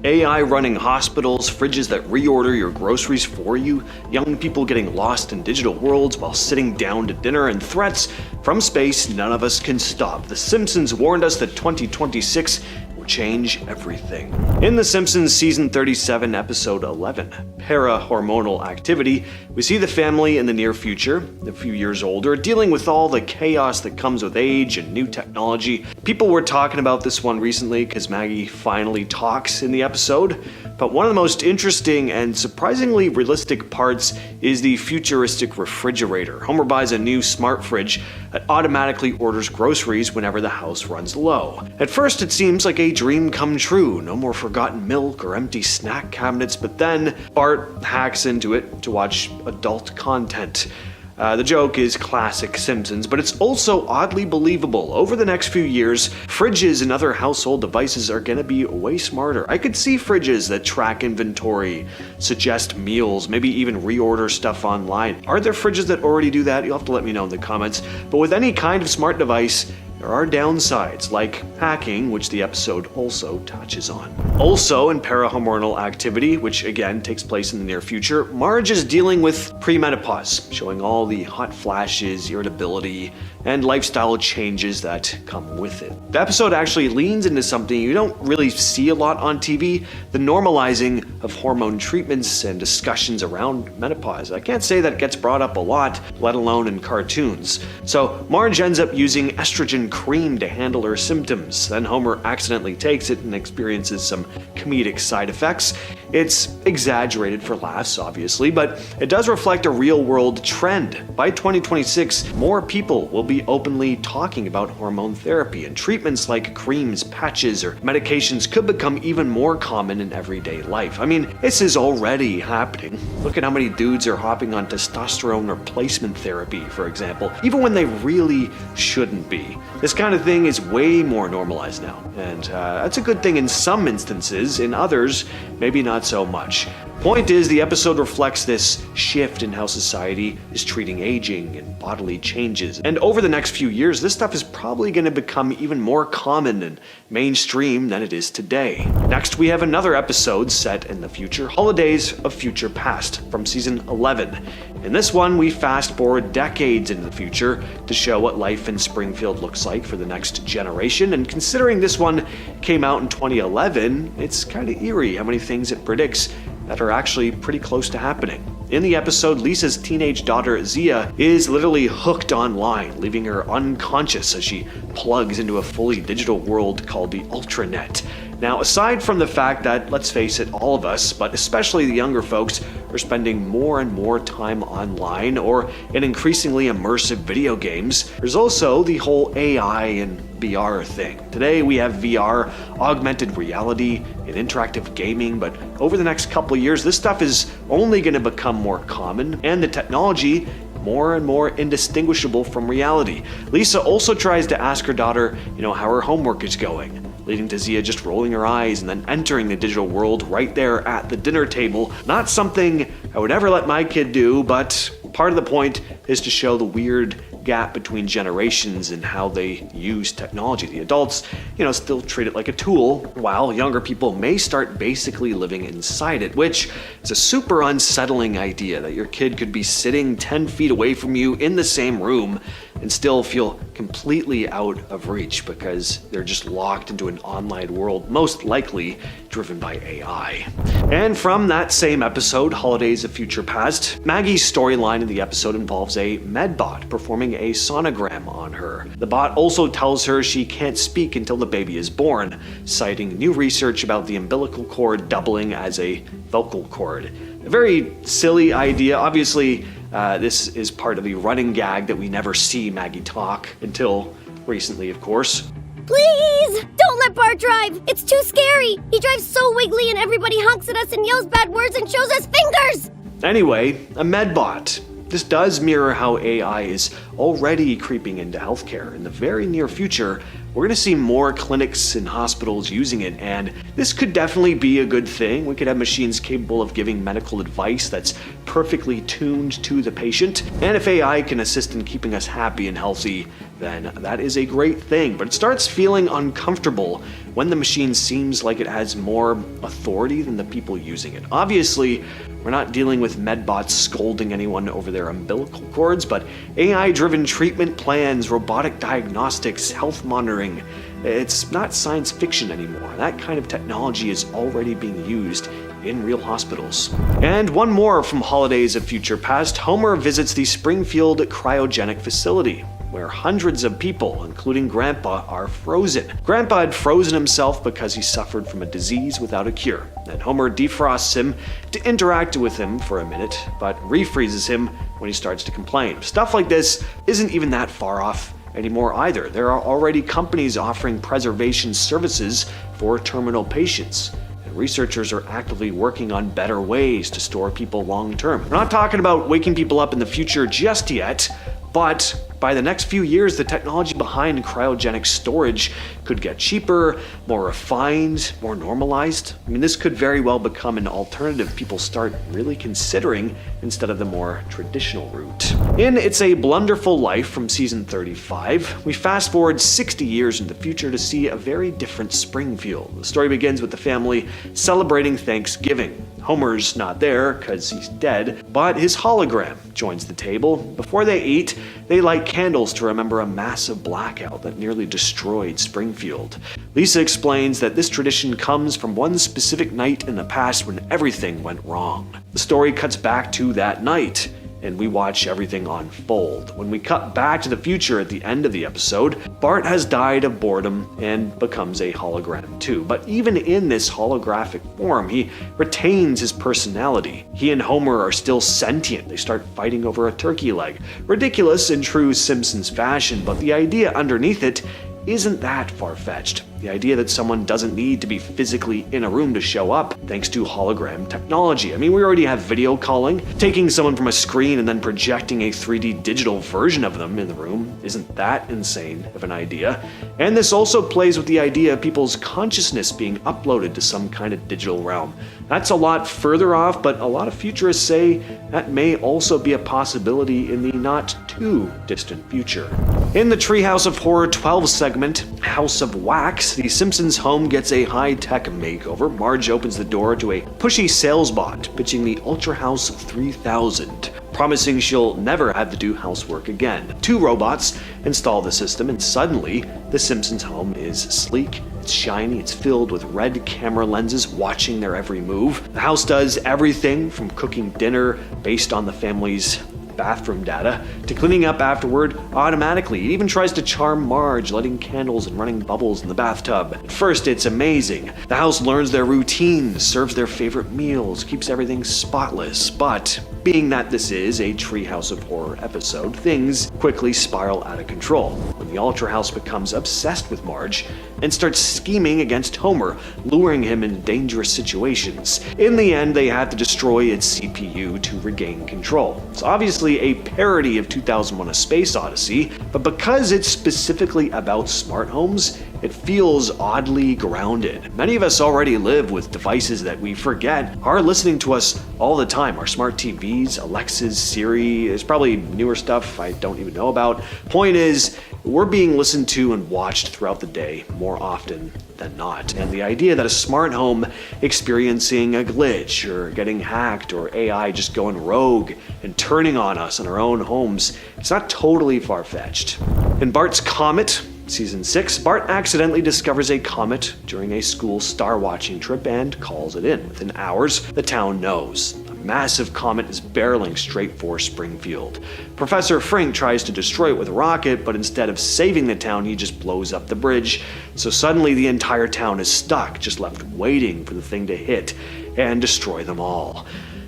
AI running hospitals, fridges that reorder your groceries for you, young people getting lost in digital worlds while sitting down to dinner, and threats from space none of us can stop. The Simpsons warned us that 2026 will change everything. In The Simpsons Season 37, Episode 11, Para-Hormonal Activity, we see the family in the near future, a few years older, dealing with all the chaos that comes with age and new technology. People were talking about this one recently because Maggie finally talks in the episode, but one of the most interesting and surprisingly realistic parts is the futuristic refrigerator. Homer buys a new smart fridge that automatically orders groceries whenever the house runs low. At first it seems like a dream come true, no more forgotten milk or empty snack cabinets, but then Bart hacks into it to watch adult content. The joke is classic Simpsons, but it's also oddly believable. Over the next few years, fridges and other household devices are gonna be way smarter. I could see fridges that track inventory, suggest meals, maybe even reorder stuff online. Are there fridges that already do that? You'll have to let me know in the comments. But with any kind of smart device, there are downsides, like hacking, which the episode also touches on. Also, in Para-Hormonal Activity, which again takes place in the near future, Marge is dealing with premenopause, showing all the hot flashes, irritability, and lifestyle changes that come with it. The episode actually leans into something you don't really see a lot on TV, the normalizing of hormone treatments and discussions around menopause. I can't say that it gets brought up a lot, let alone in cartoons. So Marge ends up using estrogen cream to handle her symptoms. Then Homer accidentally takes it and experiences some comedic side effects. It's exaggerated for laughs, obviously, but it does reflect a real-world trend. By 2026, more people will be openly talking about hormone therapy, and treatments like creams, patches, or medications could become even more common in everyday life. I mean, this is already happening. Look at how many dudes are hopping on testosterone replacement therapy, for example, even when they really shouldn't be. This kind of thing is way more normalized now, and that's a good thing in some instances. In others, maybe not so much. Point is, the episode reflects this shift in how society is treating aging and bodily changes. And over the next few years, this stuff is probably going to become even more common and mainstream than it is today. Next, we have another episode set in the future, Holidays of Future Past, from Season 11. In this one, we fast forward decades into the future to show what life in Springfield looks like for the next generation. And considering this one came out in 2011, it's kind of eerie how many things it predicts that are actually pretty close to happening. In the episode, Lisa's teenage daughter, Zia, is literally hooked online, leaving her unconscious as she plugs into a fully digital world called the Ultranet. Now, aside from the fact that, let's face it, all of us, but especially the younger folks, are spending more and more time online or in increasingly immersive video games, there's also the whole AI and VR thing. Today we have VR, augmented reality, and interactive gaming, but over the next couple of years, this stuff is only going to become more common, and the technology more and more indistinguishable from reality. Lisa also tries to ask her daughter, how her homework is going, leading to Zia just rolling her eyes and then entering the digital world right there at the dinner table. Not something I would ever let my kid do, but part of the point is to show the weird gap between generations and how they use technology. The adults, still treat it like a tool, while younger people may start basically living inside it, which is a super unsettling idea that your kid could be sitting 10 feet away from you in the same room and still feel completely out of reach because they're just locked into an online world, most likely driven by AI. And from that same episode, Holidays of Future Past, Maggie's storyline in the episode involves a medbot performing a sonogram on her. The bot also tells her she can't speak until the baby is born, citing new research about the umbilical cord doubling as a vocal cord. A very silly idea. Obviously, this is part of the running gag that we never see Maggie talk, until recently, of course. Please! Don't let Bart drive! It's too scary! He drives so wiggly and everybody honks at us and yells bad words and shows us fingers! Anyway, a medbot. This does mirror how AI is already creeping into healthcare. In the very near future, we're going to see more clinics and hospitals using it, and this could definitely be a good thing. We could have machines capable of giving medical advice that's perfectly tuned to the patient, and if AI can assist in keeping us happy and healthy, then that is a great thing. But it starts feeling uncomfortable when the machine seems like it has more authority than the people using it. Obviously, we're not dealing with medbots scolding anyone over their umbilical cords, but AI-driven treatment plans, robotic diagnostics, health monitoring. It's not science fiction anymore. That kind of technology is already being used in real hospitals. And one more from Holidays of Future Past, Homer visits the Springfield cryogenic facility, where hundreds of people, including Grandpa, are frozen. Grandpa had frozen himself because he suffered from a disease without a cure, and Homer defrosts him to interact with him for a minute, but refreezes him when he starts to complain. Stuff like this isn't even that far off anymore either. There are already companies offering preservation services for terminal patients. Researchers are actively working on better ways to store people long term. We're not talking about waking people up in the future just yet, but by the next few years, the technology behind cryogenic storage could get cheaper, more refined, more normalized. I mean, this could very well become an alternative people start really considering instead of the more traditional route. In It's a Blunderful Life from season 35, we fast forward 60 years into the future to see a very different Springfield. The story begins with the family celebrating Thanksgiving. Homer's not there because he's dead, but his hologram joins the table. Before they eat, they light candles to remember a massive blackout that nearly destroyed Springfield. Lisa explains that this tradition comes from one specific night in the past when everything went wrong. The story cuts back to that night, and we watch everything unfold. When we cut back to the future at the end of the episode, Bart has died of boredom and becomes a hologram too. But even in this holographic form, he retains his personality. He and Homer are still sentient. They start fighting over a turkey leg. Ridiculous in true Simpsons fashion, but the idea underneath it isn't that far-fetched. The idea that someone doesn't need to be physically in a room to show up thanks to hologram technology. I mean, we already have video calling. Taking someone from a screen and then projecting a 3D digital version of them in the room isn't that insane of an idea. And this also plays with the idea of people's consciousness being uploaded to some kind of digital realm. That's a lot further off, but a lot of futurists say that may also be a possibility in the not too distant future. In the Treehouse of Horror 12 segment, House of Wax, the Simpsons home gets a high-tech makeover. Marge opens the door to a pushy sales bot pitching the Ultra House 3000, promising she'll never have to do housework again. Two robots install the system, and suddenly, the Simpsons home is sleek, it's shiny, it's filled with red camera lenses watching their every move. The house does everything from cooking dinner based on the family's bathroom data to cleaning up afterward automatically. It even tries to charm Marge, lighting candles and running bubbles in the bathtub. At first, it's amazing. The house learns their routines, serves their favorite meals, keeps everything spotless. But being that this is a Treehouse of Horror episode, things quickly spiral out of control when the Ultra House becomes obsessed with Marge and starts scheming against Homer, luring him into dangerous situations. In the end, they have to destroy its CPU to regain control. It's obviously a parody of 2001: A Space Odyssey, but because it's specifically about smart homes, it feels oddly grounded. Many of us already live with devices that we forget are listening to us all the time. Our smart TVs, Alexas, Siri, there's probably newer stuff I don't even know about. Point is, we're being listened to and watched throughout the day more often than not. And the idea that a smart home experiencing a glitch or getting hacked or AI just going rogue and turning on us in our own homes, it's not totally far-fetched. In Bart's Comet, Season 6, Bart accidentally discovers a comet during a school star-watching trip and calls it in. Within hours, the town knows. A massive comet is barreling straight for Springfield. Professor Frink tries to destroy it with a rocket, but instead of saving the town, he just blows up the bridge. So suddenly the entire town is stuck, just left waiting for the thing to hit and destroy them all.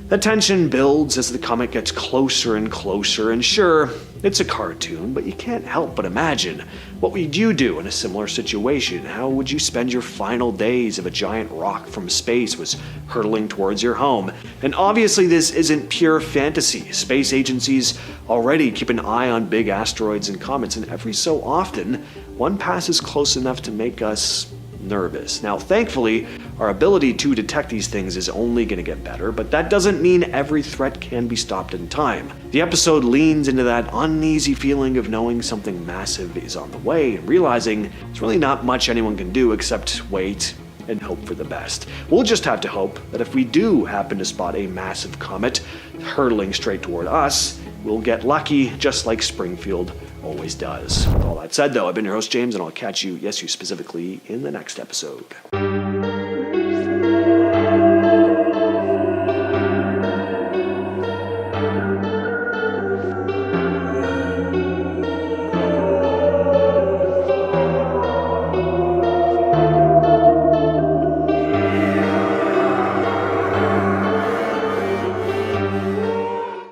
The tension builds as the comet gets closer and closer, and sure, it's a cartoon, but you can't help but imagine. What would you do in a similar situation? How would you spend your final days if a giant rock from space was hurtling towards your home? And obviously this isn't pure fantasy. Space agencies already keep an eye on big asteroids and comets, and every so often, one passes close enough to make us nervous. Now, thankfully, our ability to detect these things is only going to get better, but that doesn't mean every threat can be stopped in time. The episode leans into that uneasy feeling of knowing something massive is on the way and realizing there's really not much anyone can do except wait and hope for the best. We'll just have to hope that if we do happen to spot a massive comet hurtling straight toward us, we'll get lucky just like Springfield always does. With all that said though, I've been your host James, and I'll catch you, yes you specifically, in the next episode.